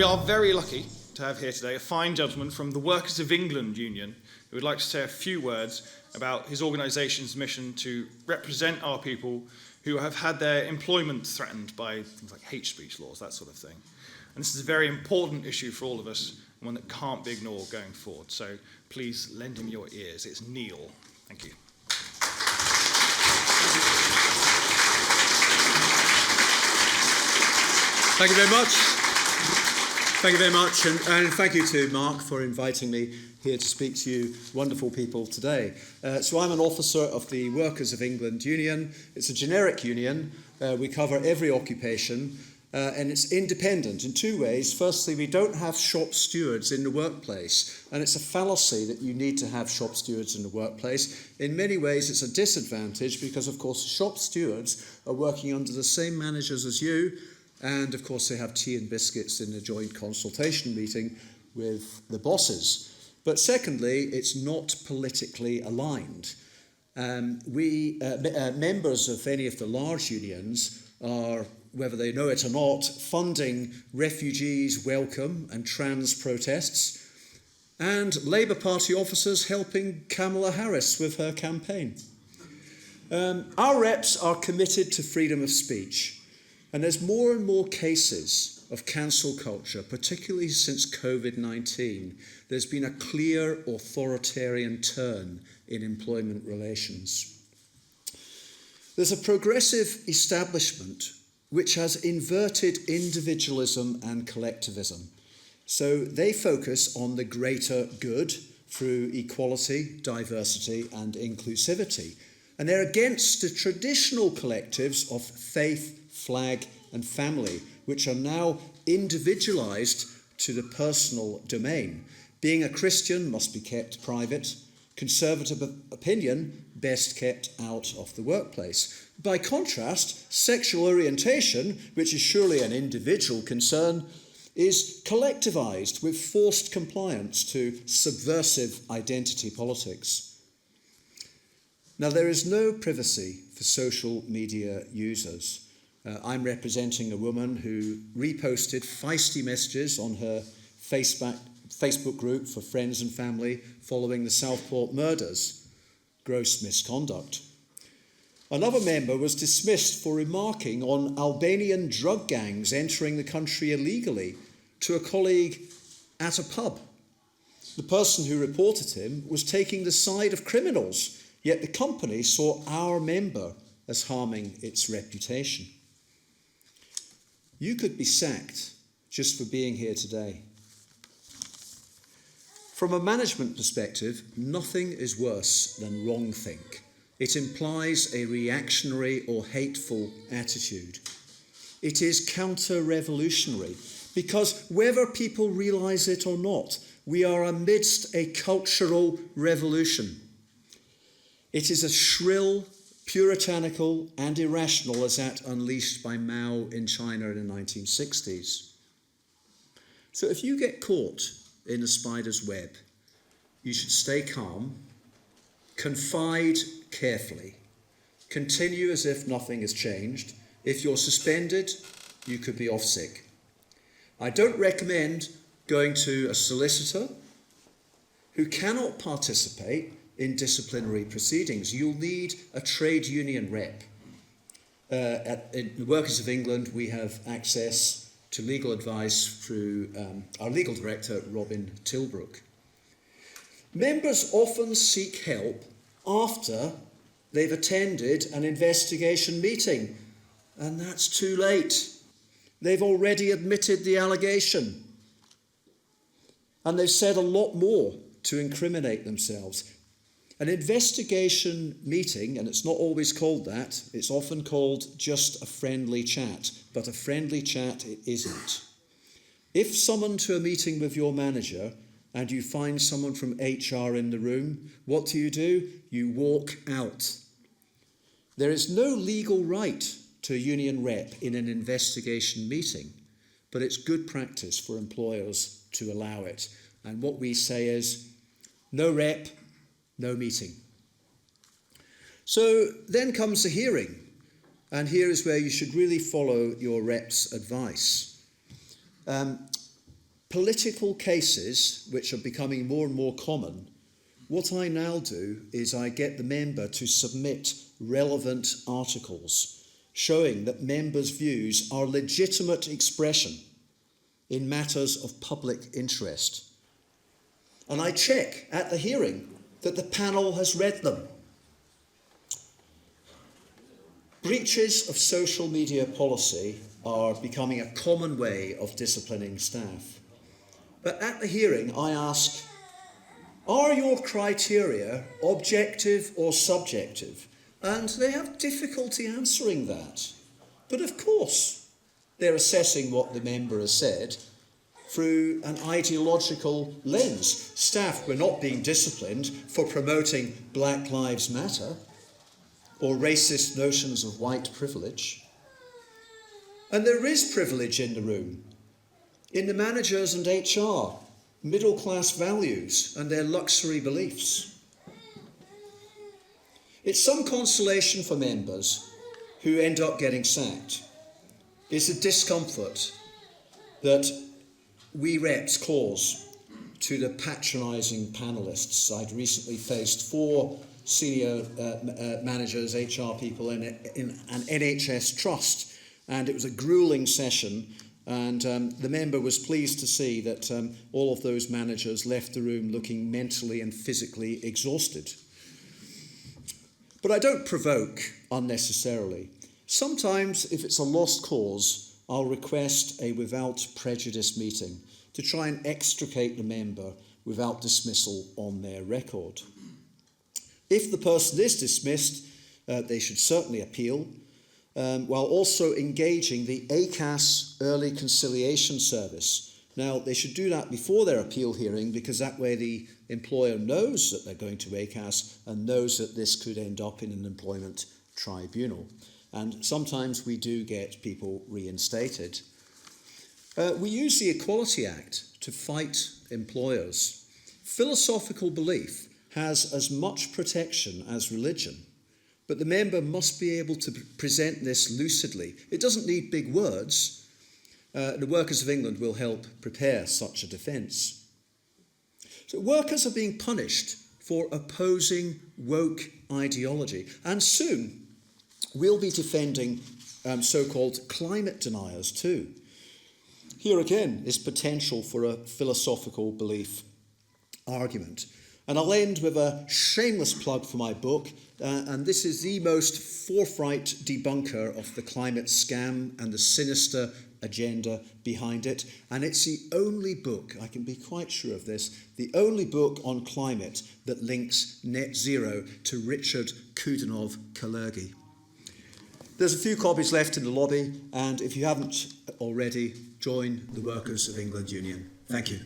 We are very lucky to have here today a fine gentleman from the Workers of England Union who would like to say a few words about his organisation's mission to represent our people who have had their employment threatened by things like hate speech laws, that sort of thing. And this is a very important issue for all of us, and one that can't be ignored going forward. So please lend him your ears. It's Niial. Thank you. Thank you very much. Thank you very much, and thank you to Mark for inviting me here to speak to you wonderful people today. So I'm an officer of the Workers of England Union. It's a generic union. We cover every occupation, and it's independent in two ways. Firstly, we don't have shop stewards in the workplace, and it's a fallacy that you need to have shop stewards in the workplace. In many ways, it's a disadvantage because, of course, shop stewards are working under the same managers as you, and, of course, they have tea and biscuits in the joint consultation meeting with the bosses. But secondly, it's not politically aligned. Members of any of the large unions are, whether they know it or not, funding refugees' welcome and trans protests, and Labour Party officers helping Kamala Harris with her campaign. Our reps are committed to freedom of speech. And there's more and more cases of cancel culture, particularly since COVID-19. There's been a clear authoritarian turn in employment relations. There's a progressive establishment which has inverted individualism and collectivism. So they focus on the greater good through equality, diversity, and inclusivity. And they're against the traditional collectives of faith, flag and family, which are now individualized to the personal domain. Being a Christian must be kept private. Conservative opinion best kept out of the workplace. By contrast, sexual orientation, which is surely an individual concern, is collectivized with forced compliance to subversive identity politics. Now, there is no privacy for social media users. I'm representing a woman who reposted feisty messages on her Facebook group for friends and family following the Southport murders. Gross misconduct. Another member was dismissed for remarking on Albanian drug gangs entering the country illegally to a colleague at a pub. The person who reported him was taking the side of criminals, yet the company saw our member as harming its reputation. You could be sacked just for being here today. From a management perspective, nothing is worse than wrongthink. It implies a reactionary or hateful attitude. It is counter-revolutionary because whether people realise it or not, we are amidst a cultural revolution. It is as shrill, puritanical and irrational as that unleashed by Mao in China in the 1960s. So if you get caught in a spider's web, you should stay calm, confide carefully, continue as if nothing has changed. If you're suspended, you could be off sick. I don't recommend going to a solicitor who cannot participate in disciplinary proceedings. You'll need a trade union rep. In the Workers of England, we have access to legal advice through our legal director, Robin Tilbrook. Members often seek help after they've attended an investigation meeting, and that's too late. They've already admitted the allegation, and they've said a lot more to incriminate themselves. An investigation meeting, and it's not always called that, it's often called just a friendly chat, but a friendly chat it isn't. If summoned to a meeting with your manager and you find someone from HR in the room, what do? You walk out. There is no legal right to a union rep in an investigation meeting, but it's good practice for employers to allow it. And what we say is, no rep, no meeting. So then comes the hearing, and here is where you should really follow your rep's advice. political cases, which are becoming more and more common, what I now do is I get the member to submit relevant articles showing that members' views are legitimate expression in matters of public interest. And I check at the hearing that the panel has read them. Breaches of social media policy are becoming a common way of disciplining staff. But at the hearing, I ask, are your criteria objective or subjective? And they have difficulty answering that. But of course, they're assessing what the member has said through an ideological lens. Staff were not being disciplined for promoting Black Lives Matter or racist notions of white privilege. And there is privilege in the room, in the managers and HR, middle-class values and their luxury beliefs. It's some consolation for members who end up getting sacked. It's a discomfort that we reps cause to the patronising panellists. I'd recently faced 4 senior managers, HR people in an NHS trust, and it was a gruelling session, and the member was pleased to see that all of those managers left the room looking mentally and physically exhausted. But I don't provoke unnecessarily. Sometimes, if it's a lost cause, I'll request a without prejudice meeting to try and extricate the member without dismissal on their record. If the person is dismissed, they should certainly appeal, while also engaging the ACAS Early Conciliation Service. Now, they should do that before their appeal hearing, because that way the employer knows that they're going to ACAS and knows that this could end up in an employment tribunal. And sometimes we do get people reinstated. We use the Equality Act to fight employers. Philosophical belief has as much protection as religion, but the member must be able to present this lucidly. It doesn't need big words. The Workers of England will help prepare such a defence. So workers are being punished for opposing woke ideology, and soon we'll be defending so-called climate deniers too. Here again is potential for a philosophical belief argument. And I'll end with a shameless plug for my book, and this is the most forthright debunker of the climate scam and the sinister agenda behind it. And it's the only book, I can be quite sure of this, the only book on climate that links net zero to Richard Kudinov-Kalergi. There's a few copies left in the lobby, and if you haven't already, join the Workers of England Union. Thank you.